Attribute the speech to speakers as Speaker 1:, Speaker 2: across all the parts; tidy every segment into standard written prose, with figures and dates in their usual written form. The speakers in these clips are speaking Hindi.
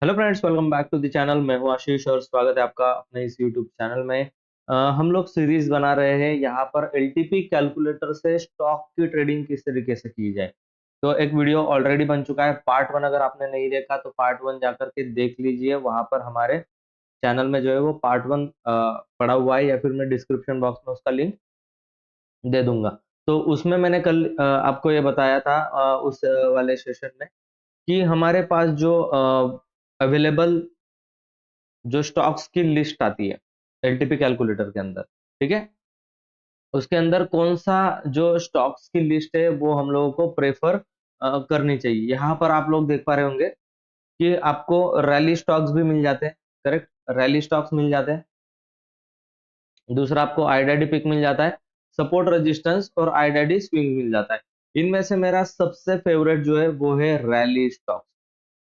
Speaker 1: Hello friends, welcome back to the channel. मैं हूं आशीष और स्वागत है आपका अपने इस यूट्यूब चैनल में। हम लोग सीरीज बना रहे हैं यहाँ पर एलटीपी कैलकुलेटर से स्टॉक की ट्रेडिंग किस तरीके से की जाए। तो एक वीडियो ऑलरेडी बन चुका है, पार्ट वन। अगर आपने नहीं देखा तो पार्ट वन जाकर के देख लीजिए। वहां पर हमारे चैनल में जो है वो पार्ट वन पड़ा हुआ है, या फिर मैं डिस्क्रिप्शन बॉक्स में उसका लिंक दे दूंगा। तो उसमें मैंने कल आपको ये बताया था उस वाले सेशन में कि हमारे पास जो अवेलेबल जो स्टॉक्स की लिस्ट आती है एलटीपी कैलकुलेटर के अंदर, ठीक है, उसके अंदर कौन सा जो स्टॉक्स की लिस्ट है वो हम लोगों को प्रेफर करनी चाहिए। यहाँ पर आप लोग देख पा रहे होंगे कि आपको रैली स्टॉक्स भी मिल जाते हैं। करेक्ट, रैली स्टॉक्स मिल जाते हैं। दूसरा आपको आईडीडी पिक मिल जाता है, सपोर्ट रेजिस्टेंस और आईडीडी स्विंग मिल जाता है। इनमें से मेरा सबसे फेवरेट जो है वो है रैली स्टॉक्स।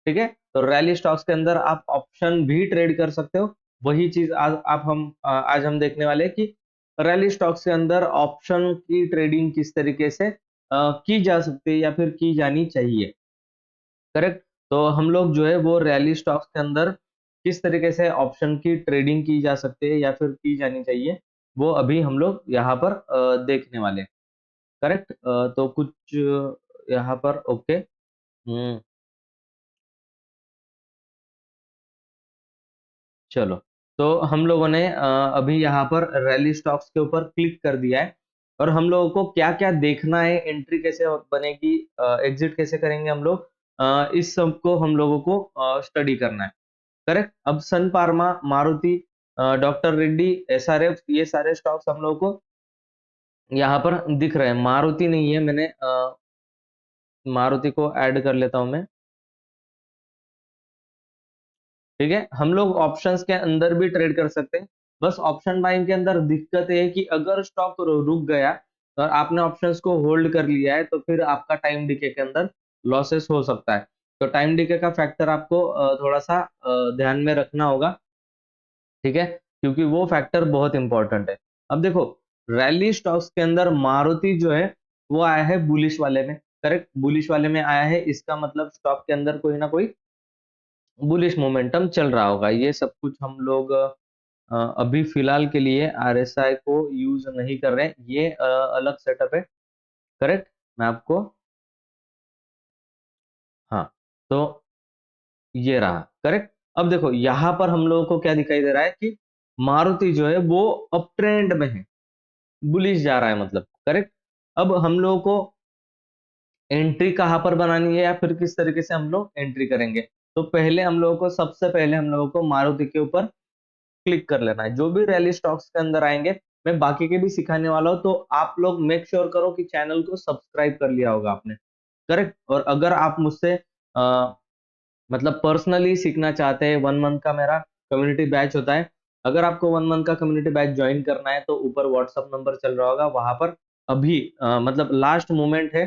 Speaker 1: ठीक है, तो रैली स्टॉक्स के अंदर आप ऑप्शन भी ट्रेड कर सकते हो। वही चीज आज हम देखने वाले हैं कि रैली स्टॉक्स के अंदर ऑप्शन की ट्रेडिंग किस तरीके से की जा सकती है या फिर की जानी चाहिए। करेक्ट, तो हम लोग जो है वो रैली स्टॉक्स के अंदर किस तरीके से ऑप्शन की ट्रेडिंग की जा सकती है या फिर की जानी चाहिए, वो अभी हम लोग यहाँ पर देखने वाले हैं। करेक्ट, तो कुछ यहाँ पर ओके। चलो, तो हम लोगों ने अभी यहाँ पर रैली स्टॉक्स के ऊपर क्लिक कर दिया है। और हम लोगों को क्या क्या देखना है, एंट्री कैसे बनेगी, एग्जिट कैसे करेंगे हम लोग, इस सब को हम लोगों को स्टडी करना है। करेक्ट, अब सन फार्मा, मारुति, डॉक्टर रेड्डी, एसआरएफ, ये सारे स्टॉक्स हम लोगों को यहाँ पर दिख रहे हैं। मारुति नहीं है, मैंने मारुति को ऐड कर लेता हूं मैं। ठीक है, हम लोग ऑप्शंस के अंदर भी ट्रेड कर सकते हैं। बस ऑप्शन बाइंग के अंदर दिक्कत है कि अगर स्टॉक रुक गया और आपने ऑप्शंस को होल्ड कर लिया है तो फिर आपका टाइम डिके के अंदर लॉसेस हो सकता है। तो टाइम डिके का फैक्टर आपको थोड़ा सा ध्यान में रखना होगा। ठीक है, क्योंकि वो फैक्टर बहुत इंपॉर्टेंट है। अब देखो, रैली स्टॉक्स के अंदर मारुति जो है वो आया है बुलिश वाले में। करेक्ट, बुलिश वाले में आया है, इसका मतलब स्टॉक के अंदर कोई ना कोई बुलिश मोमेंटम चल रहा होगा। ये सब कुछ हम लोग अभी फिलहाल के लिए आरएसआई को यूज नहीं कर रहे हैं, ये अलग सेटअप है। करेक्ट, मैं आपको, हाँ, तो ये रहा। करेक्ट, अब देखो यहाँ पर हम लोगों को क्या दिखाई दे रहा है कि मारुति जो है वो अप ट्रेंड में है, बुलिश जा रहा है मतलब। करेक्ट, अब हम लोगों को एंट्री कहाँ पर बनानी है या फिर किस तरीके से हम लोग एंट्री करेंगे। तो पहले हम लोगों को, सबसे पहले हम लोगों को मारुति के ऊपर क्लिक कर लेना है। जो भी रैली स्टॉक्स के अंदर आएंगे मैं बाकी के भी सिखाने वाला हूँ, तो आप लोग मेक श्योर करो कि चैनल को सब्सक्राइब कर लिया होगा आपने। करेक्ट, और अगर आप मुझसे मतलब पर्सनली सीखना चाहते हैं, 1 मंथ का मेरा कम्युनिटी बैच होता है। अगर आपको 1 मंथ का कम्युनिटी बैच ज्वाइन करना है तो ऊपर व्हाट्सअप नंबर चल रहा होगा, वहां पर अभी मतलब लास्ट मोमेंट है,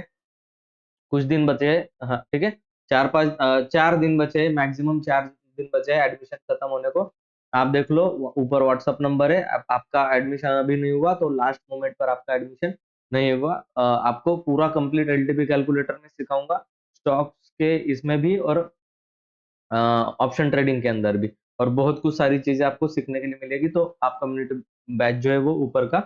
Speaker 1: कुछ दिन बचे हैं। हाँ ठीक है, 4 दिन बचे हैं, मैक्सिमम 4 दिन बचे हैं एडमिशन खत्म होने को। आप देख लो, ऊपर व्हाट्सअप नंबर है। आपका एडमिशन अभी नहीं हुआ तो लास्ट मोमेंट पर आपका एडमिशन नहीं हुआ। आपको पूरा कंप्लीट एलटीपी कैलकुलेटर में सिखाऊंगा, स्टॉक्स के इसमें भी और ऑप्शन ट्रेडिंग के अंदर भी, और बहुत कुछ सारी चीजें आपको सीखने के लिए मिलेगी। तो आप कम्युनिटी बैच जो है वो ऊपर का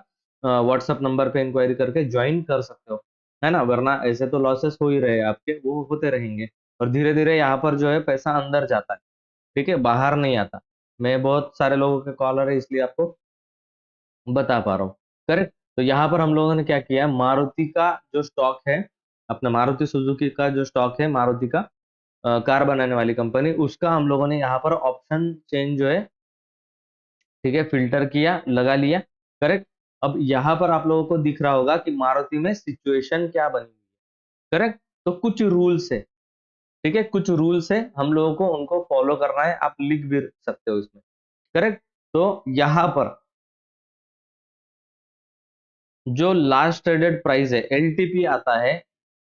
Speaker 1: व्हाट्सअप नंबर पे इंक्वायरी करके ज्वाइन कर सकते हो, है ना। वरना ऐसे तो लॉसेस हो ही रहे हैं आपके, वो होते रहेंगे। और धीरे धीरे यहाँ पर जो है पैसा अंदर जाता है, ठीक है, बाहर नहीं आता। मैं बहुत सारे लोगों के कॉलर है इसलिए आपको बता पा रहा हूँ। करेक्ट, तो यहाँ पर हम लोगों ने क्या किया, मारुति का जो स्टॉक है, अपना मारुति सुजुकी का जो स्टॉक है, मारुति का कार बनाने वाली कंपनी, उसका हम लोगों ने यहाँ पर ऑप्शन चेंज जो है, ठीक है, फिल्टर किया, लगा लिया। करेक्ट, अब यहाँ पर आप लोगों को दिख रहा होगा कि मारुति में सिचुएशन क्या बनी हुई है। करेक्ट, तो कुछ रूल्स है, ठीक है, कुछ रूल्स है, हम लोगों को उनको फॉलो करना है। आप लिख भी सकते हो इसमें। करेक्ट, तो यहाँ पर जो लास्ट ट्रेडेड प्राइस है, एलटीपी आता है,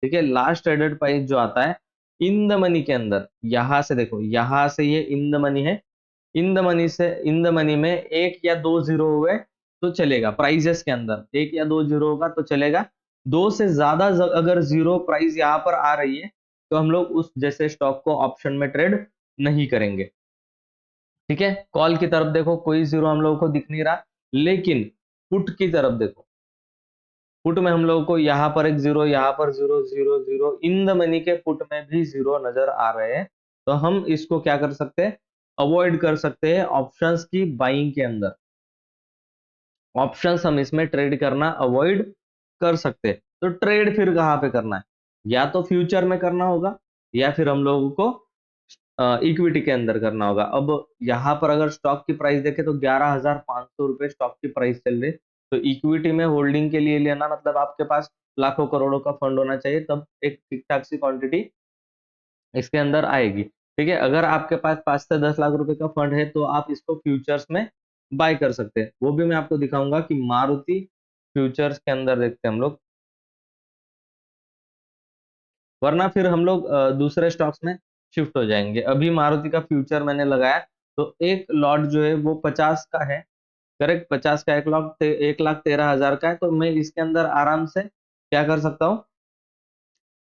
Speaker 1: ठीक है, लास्ट ट्रेडेड प्राइस जो आता है इन द मनी के अंदर, यहां से देखो, यहां से ये इन द मनी है। इन द मनी से, इन द मनी में एक या दो जीरो हुए तो चलेगा, प्राइजेस के अंदर एक या दो जीरो होगा तो चलेगा। दो से ज्यादा अगर जीरो प्राइस यहाँ पर आ रही है तो हम लोग उस जैसे स्टॉक को ऑप्शन में ट्रेड नहीं करेंगे। ठीक है, कॉल की तरफ देखो कोई जीरो हम लोगों को दिख नहीं रहा, लेकिन पुट की तरफ देखो, पुट में हम लोगों को यहाँ पर एक जीरो, यहाँ पर zero, zero zero, in the money के पुट में भी जीरो नजर आ रहे हैं। तो हम इसको क्या कर सकते हैं, अवॉइड कर सकते हैं ऑप्शंस की बाइंग के अंदर। ऑप्शंस हम इसमें ट्रेड करना अवॉइड कर सकते हैं। तो ट्रेड फिर कहाँ पे करना है, या तो फ्यूचर में करना होगा, या फिर हम लोगों को इक्विटी के अंदर करना होगा। अब यहाँ पर अगर स्टॉक की प्राइस देखें तो 11,500 रुपए स्टॉक की प्राइस चल रही है। तो इक्विटी में होल्डिंग के लिए लेना मतलब आपके पास लाखों करोड़ों का फंड होना चाहिए, तब एक ठीक ठाक सी क्वांटिटी इसके अंदर आएगी। ठीक है, अगर आपके पास 5 से 10 लाख रुपए का फंड है तो आप इसको फ्यूचर्स में बाय कर सकते हैं। वो भी मैं आपको दिखाऊंगा कि मारुति फ्यूचर्स के अंदर देखते हैं हम लोग, वरना फिर हम लोग दूसरे स्टॉक्स में शिफ्ट हो जाएंगे। अभी मारुति का फ्यूचर मैंने लगाया, तो एक लॉट जो है वो 50 का है। करेक्ट, 50 का 1,13,000 का है। तो मैं इसके अंदर आराम से क्या कर सकता हूँ,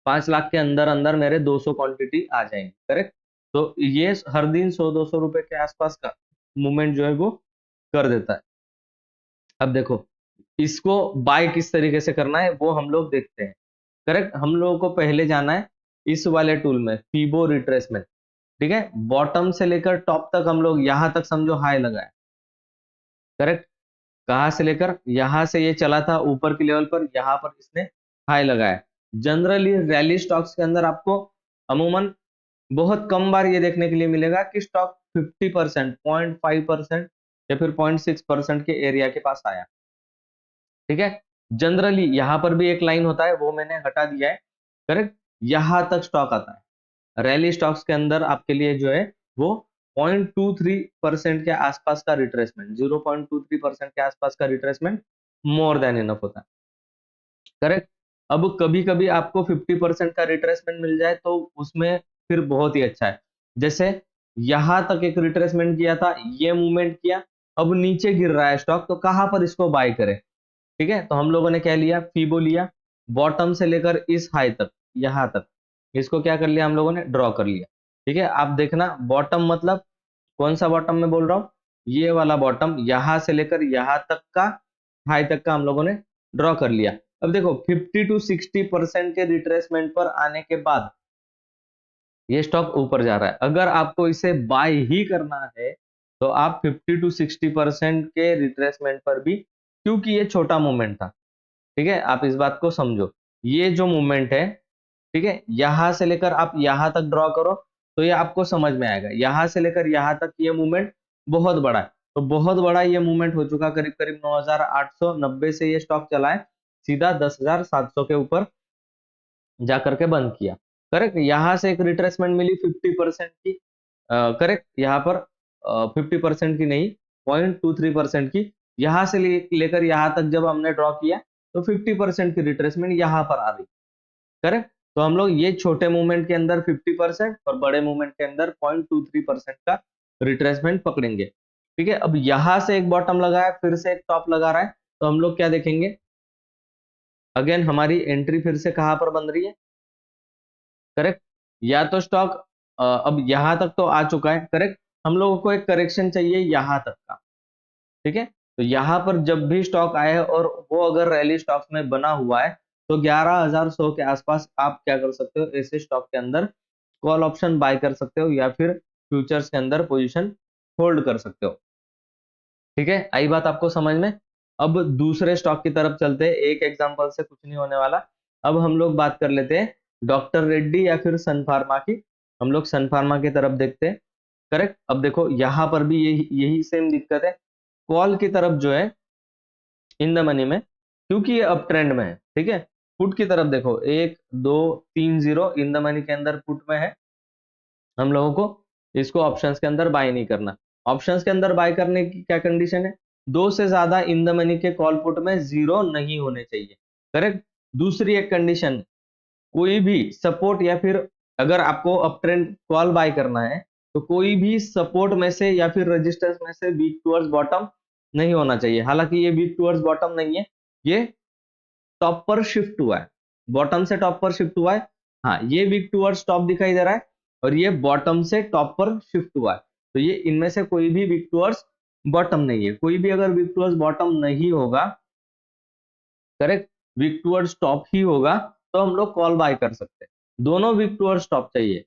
Speaker 1: 5 लाख के अंदर अंदर मेरे 200 क्वांटिटी आ जाएंगे। करेक्ट, तो ये हर दिन 100-200 रुपए के आसपास का मूवमेंट जो है वो कर देता है। अब देखो, इसको बाय किस तरीके से करना है वो हम लोग देखते हैं। करेक्ट, हम लोगों को पहले जाना है इस वाले टूल में, फीबो रिट्रेसमेंट। ठीक है, बॉटम से लेकर टॉप तक हम लोग यहां तक समझो हाई लगाए। करेक्ट, कहां से लेकर यहां से ये चला था ऊपर की लेवल पर, यहां पर इसने हाई लगाया। जनरली रैली स्टॉक्स के अंदर आपको अमूमन बहुत कम बार ये देखने के लिए मिलेगा कि स्टॉक 50%, 0.5% या फिर 0.6% के एरिया के पास आया। ठीक है, जनरली यहां पर भी एक लाइन होता है, वो मैंने हटा दिया है। करेक्ट, यहां तक स्टॉक आता है। रैली स्टॉक्स के अंदर आपके लिए जो है वो 0.23% के आसपास का रिट्रेसमेंट, 0.23% के आसपास का रिट्रेसमेंट मोर देन इनफ होता है। करेक्ट, अब कभी कभी आपको 50% का रिट्रेसमेंट मिल जाए तो उसमें फिर बहुत ही अच्छा है। जैसे यहां तक एक रिट्रेसमेंट किया था, ये मूवमेंट किया, अब नीचे गिर रहा है स्टॉक, तो कहां पर इसको बाय करें। ठीक है, तो हम लोगों ने क्या लिया, फीबो लिया, बॉटम से लेकर इस हाई तक, यहां तक इसको क्या कर लिया हम लोगों ने, ड्रॉ कर लिया। ठीक है, आप देखना बॉटम मतलब कौन सा बॉटम में बोल रहा हूं, ये वाला बॉटम, यहां से लेकर यहां तक का हाई तक का हम लोगों ने ड्रॉ कर लिया। अब देखो 50 to 60% के रिट्रेसमेंट पर आने के बाद ये स्टॉक ऊपर जा रहा है। अगर आपको इसे बाय ही करना है तो आप 50 to 60% के रिट्रेसमेंट पर भी, क्योंकि ये छोटा मूवमेंट था। ठीक है, आप इस बात को समझो, ये जो मूवमेंट है, ठीक है, यहां से लेकर आप यहां तक ड्रॉ करो तो ये आपको समझ में आएगा। यहां से लेकर यहां तक ये मूवमेंट बहुत बड़ा है, तो बहुत बड़ा ये मूवमेंट हो चुका, करीब करीब 9,890 से ये स्टॉक चला है, सीधा 10,700 के ऊपर जा करके बंद किया। करेक्ट, यहां से एक रिट्रेसमेंट मिली 50% की। करेक्ट, यहाँ पर 50% की नहीं, 0.23% की। यहां से लेकर यहां तक जब हमने ड्रॉ किया तो 50% की रिट्रेसमेंट यहां पर आ रही। करेक्ट, तो हम लोग ये छोटे मूवमेंट के अंदर 50% और बड़े मूवमेंट के अंदर 0.23% का रिट्रेसमेंट पकड़ेंगे। ठीक है, अब यहां से एक बॉटम लगा है, फिर से एक टॉप लगा रहा है, तो हम लोग क्या देखेंगे, अगेन हमारी एंट्री फिर से कहां पर बन रही है। करेक्ट, या तो स्टॉक अब यहां तक तो आ चुका है। करेक्ट, हम लोगों को एक करेक्शन चाहिए यहां तक का। ठीक है, तो यहां पर जब भी स्टॉक आए और वो अगर रैली स्टॉक्स में बना हुआ है तो 11,100 के आसपास आप क्या कर सकते हो, ऐसे स्टॉक के अंदर कॉल ऑप्शन बाय कर सकते हो या फिर फ्यूचर्स के अंदर पोजीशन होल्ड कर सकते हो। ठीक है, आई बात आपको समझ में। अब दूसरे स्टॉक की तरफ चलते हैं, एक एग्जांपल से कुछ नहीं होने वाला। अब हम लोग बात कर लेते हैं डॉक्टर रेड्डी या फिर सन फार्मा की। हम लोग सन फार्मा की तरफ देखते हैं। करेक्ट, अब देखो यहां पर भी यही यही सेम दिक्कत है। कॉल की तरफ जो है इन द मनी में, क्योंकि ये अप ट्रेंड में है। ठीक है, पुट की तरफ देखो, 1 2 3 0 इन द मनी के अंदर पुट में है। हम लोगों को इसको ऑप्शंस के अंदर बाय नहीं करना। ऑप्शंस के अंदर बाय करने की क्या कंडीशन है, 2 से ज्यादा इन द मनी के कॉल पुट में जीरो नहीं होने चाहिए। करेक्ट, दूसरी एक कंडीशन, कोई भी सपोर्ट या फिर अगर आपको अप ट्रेंड कॉल बाय करना है तो कोई भी सपोर्ट में से या फिर रेजिस्टेंस में से वीक टुवर्ड्स बॉटम नहीं होना चाहिए। हालांकि ये वीक टुवर्ड्स बॉटम नहीं है, ये टॉप पर शिफ्ट हुआ है, बॉटम से टॉप पर शिफ्ट हुआ है। हाँ, ये वीक टुवर्ड्स टॉप दिखाई दे रहा है और ये बॉटम से टॉप पर शिफ्ट हुआ है, तो ये इनमें से कोई भी वीक टूवर्ड्स बॉटम नहीं है। कोई भी अगर वीक टूवर्ड्स बॉटम नहीं होगा, करेक्ट, वीक टूवर्ड्स टॉप ही होगा, तो हम लोग कॉल बाय कर सकते हैं। दोनों वीक टूवर्ड्स टॉप चाहिए,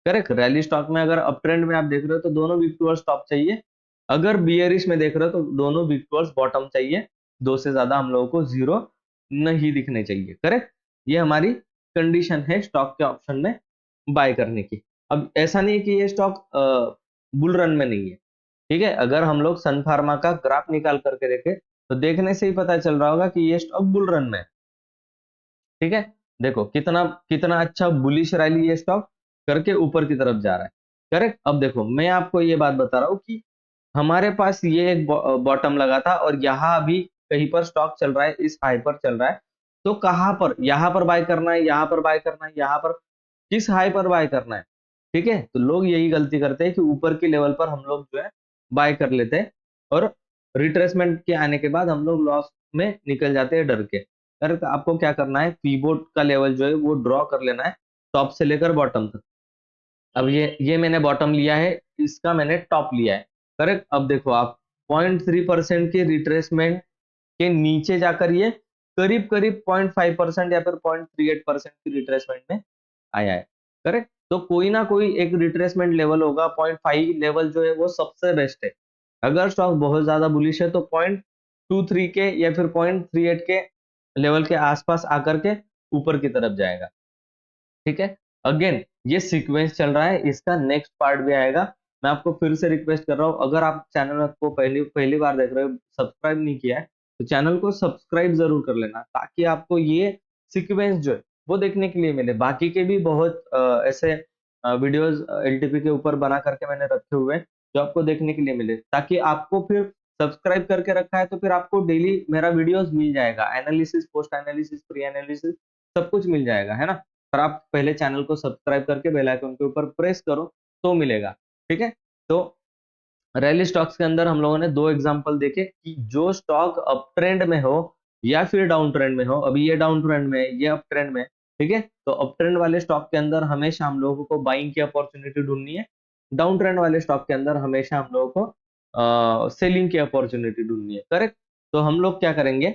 Speaker 1: करेक्ट। रैली स्टॉक में अगर अप ट्रेंड में आप देख रहे हो तो दोनों वीक टूवर्ड्स टॉप चाहिए, अगर बियरिश में देख रहे हो तो दोनों वीक टूवर्ड्स बॉटम चाहिए, दो से ज्यादा हम लोगों को जीरो नहीं दिखने चाहिए, करेक्ट। ये हमारी कंडीशन है स्टॉक के ऑप्शन में बाय करने की। अब ऐसा नहीं है कि ये स्टॉक बुल रन में नहीं है, ठीक है। अगर हम लोग सन फार्मा का ग्राफ निकाल करके देखें तो देखने से ही पता चल रहा होगा कि ये स्टॉक बुल रन में है, ठीक है। देखो कितना कितना अच्छा बुलिश रैली ये स्टॉक करके ऊपर की तरफ जा रहा है, करेक्ट। अब देखो मैं आपको ये बात बता रहा हूँ कि हमारे पास ये एक बॉटम लगा था और यहाँ अभी कहीं पर स्टॉक चल रहा है, इस हाई पर चल रहा है, तो कहाँ पर, यहाँ पर बाय करना है, यहाँ पर बाय करना है, यहाँ पर किस हाई पर बाय करना है, ठीक है। तो लोग यही गलती करते हैं कि ऊपर के लेवल पर हम लोग जो है बाय कर लेते हैं और रिट्रेसमेंट के आने के बाद हम लोग लॉस में निकल जाते हैं डर के। अरे तो आपको क्या करना है, पीवोट का लेवल जो है वो ड्रॉ कर लेना है टॉप से लेकर बॉटम तक। अब ये मैंने बॉटम लिया है, इसका मैंने टॉप लिया है, करेक्ट। अब देखो आप 0.3% के रिट्रेसमेंट के नीचे जाकर ये करीब करीब 0.5% या फिर 0.38% की रिट्रेसमेंट में आया है, करेक्ट। तो कोई ना कोई एक रिट्रेसमेंट लेवल होगा, 0.5 लेवल जो है वो सबसे बेस्ट है। अगर स्टॉक बहुत ज्यादा बुलिश है तो 0.23 के या फिर 0.38 के लेवल के आसपास आकर के ऊपर की तरफ जाएगा, ठीक है। अगेन ये सीक्वेंस चल रहा है, इसका नेक्स्ट पार्ट भी आएगा। मैं आपको फिर से रिक्वेस्ट कर रहा हूँ, अगर आप चैनल को पहली पहली बार देख रहे हो, सब्सक्राइब नहीं किया है, तो चैनल को सब्सक्राइब जरूर कर लेना, ताकि आपको ये सीक्वेंस जो है वो देखने के लिए मिले। बाकी के भी बहुत ऐसे वीडियोस एलटीपी के ऊपर बना करके मैंने रखे हुए हैं जो आपको देखने के लिए मिले, ताकि आपको फिर सब्सक्राइब करके रखा है तो फिर आपको डेली मेरा वीडियोस मिल जाएगा, analysis, post analysis, pre analysis, सब कुछ मिल जाएगा, है ना। पर आप पहले चैनल को सब्सक्राइब करके बेल आइकन के ऊपर प्रेस करो तो मिलेगा, ठीक है। तो रैली स्टॉक्स के अंदर हम लोगों ने दो एग्जांपल देखे कि जो स्टॉक अप ट्रेंड में हो या फिर डाउन ट्रेंड में हो। अभी ये डाउन ट्रेंड में है, ये अप ट्रेंड में है, ठीक है। तो अप ट्रेंड वाले स्टॉक के अंदर हमेशा हम लोगों को बाइंग की अपॉर्चुनिटी ढूंढनी है, डाउन ट्रेंड वाले स्टॉक के अंदर हमेशा हम लोगों को सेलिंग की अपॉर्चुनिटी ढूंढनी है, करेक्ट। तो हम लोग क्या करेंगे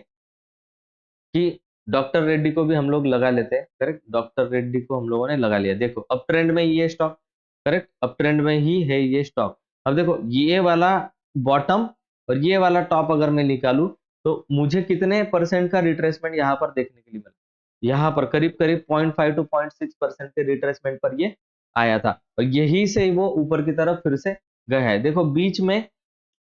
Speaker 1: कि डॉक्टर रेड्डी को भी हम लोग लगा लेते हैं, करेक्ट। डॉक्टर रेड्डी को हम लोगों ने लगा लिया, देखो अप ट्रेंड में ये स्टॉक, करेक्ट, अप ट्रेंड में ही है ये स्टॉक। अब देखो ये वाला बॉटम और ये वाला टॉप अगर मैं निकालूं तो मुझे कितने परसेंट का रिट्रेसमेंट यहाँ पर देखने के लिए मिला, यहाँ पर करीब करीब 0.5 to 0.6% के रिट्रेसमेंट पर ये आया था, और यही से वो ऊपर की तरफ फिर से गया है। देखो बीच में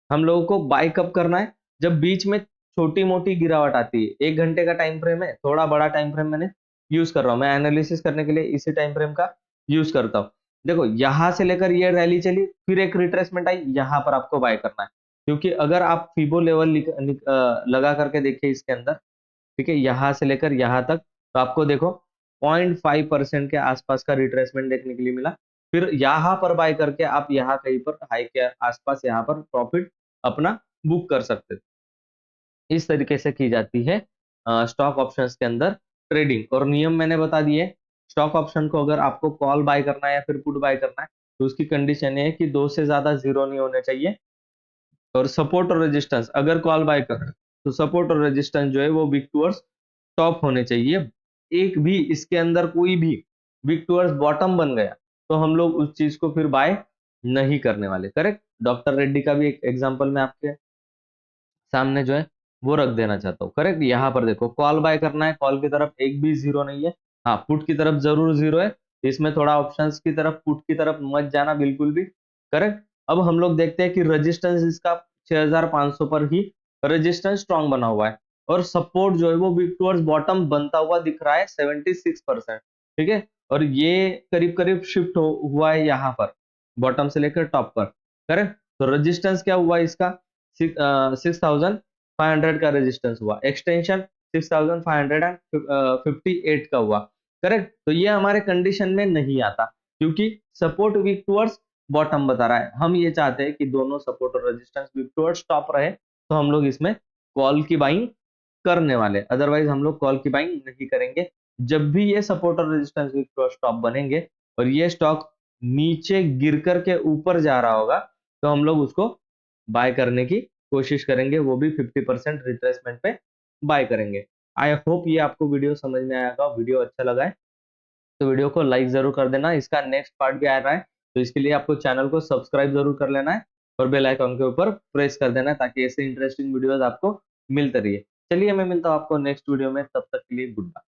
Speaker 1: हम लोगों को बाय कब करना है, जब बीच में छोटी मोटी गिरावट आती है। 1 घंटे का टाइम फ्रेम है, थोड़ा बड़ा टाइम फ्रेम मैंने यूज कर रहा हूँ, मैं एनालिसिस करने के लिए इसी टाइम फ्रेम का यूज करता हूँ। देखो यहां से लेकर ये रैली चली, फिर एक रिट्रेसमेंट आई, यहाँ पर आपको बाय करना है, क्योंकि अगर आप फिबो लेवल लगा करके देखिए इसके अंदर, ठीक है, यहाँ से लेकर यहाँ तक, तो आपको देखो 0.5% के आसपास का रिट्रेसमेंट देखने के लिए मिला। फिर यहाँ पर बाय करके आप यहाँ कहीं पर हाई के आसपास यहाँ पर प्रॉफिट अपना बुक कर सकते हैं। इस तरीके से की जाती है स्टॉक ऑप्शंस के अंदर ट्रेडिंग, और नियम मैंने बता दिए। स्टॉक ऑप्शन को अगर आपको कॉल बाय करना है या फिर पुट बाय करना है तो उसकी कंडीशन ये है कि दो से ज्यादा जीरो नहीं होने चाहिए, और सपोर्ट और रेजिस्टेंस अगर कॉल बाय कर रहे हैं तो सपोर्ट और रेजिस्टेंस जो है वो वीक टूवर्ड्स टॉप होने चाहिए। एक भी इसके अंदर कोई भी वीक टूवर्ड्स बॉटम बन गया तो हम लोग उस चीज को फिर बाय नहीं करने वाले, करेक्ट। डॉक्टर रेड्डी का भी एक एग्जांपल मैं आपके सामने जो है वो रख देना चाहता हूँ, करेक्ट। यहाँ पर देखो कॉल बाय करना है, कॉल की तरफ एक भी जीरो नहीं है, हाँ पुट की तरफ जरूर जीरो है, इसमें थोड़ा ऑप्शंस की तरफ, पुट की तरफ मत जाना बिल्कुल भी, करेक्ट। अब हम लोग देखते हैं कि रेजिस्टेंस इसका 6500 पर ही रेजिस्टेंस स्ट्रॉन्ग बना हुआ है, और सपोर्ट जो है वो वीक टूवर्ड्स बॉटम बनता हुआ दिख रहा है 76%, ठीक है। और ये करीब करीब शिफ्ट हुआ है यहाँ पर बॉटम से लेकर टॉप पर, करेक्ट। तो रेजिस्टेंस क्या हुआ इसका, 6500 का रेजिस्टेंस हुआ, एक्सटेंशन 6558 का हुआ, करेक्ट। तो ये हमारे कंडीशन में नहीं आता, क्योंकि सपोर्ट वीक टूवर्ड्स बॉटम बता रहा है। हम ये चाहते हैं कि दोनों सपोर्ट और रेजिस्टेंस वीक टूवर्ड्स टॉप रहे, तो हम लोग इसमें कॉल की बाइंग करने वाले, अदरवाइज हम लोग कॉल की बाइंग नहीं करेंगे। जब भी ये सपोर्ट और रेजिस्टेंस वीक टूवर्ड्स टॉप बनेंगे और ये स्टॉक नीचे गिर कर के ऊपर जा रहा होगा तो हम लोग उसको बाय करने की कोशिश करेंगे, वो भी 50% रिट्रेसमेंट पे बाय करेंगे। आई होप ये आपको वीडियो समझ में आया होगा। वीडियो अच्छा लगा है तो वीडियो को लाइक जरूर कर देना। इसका नेक्स्ट पार्ट भी आ रहा है तो इसके लिए आपको चैनल को सब्सक्राइब जरूर कर लेना है और बेल आइकन के ऊपर प्रेस कर देना है ताकि ऐसे इंटरेस्टिंग वीडियोस आपको मिलते रहिए। चलिए मैं मिलता हूँ आपको नेक्स्ट वीडियो में, तब तक के लिए गुड बाय।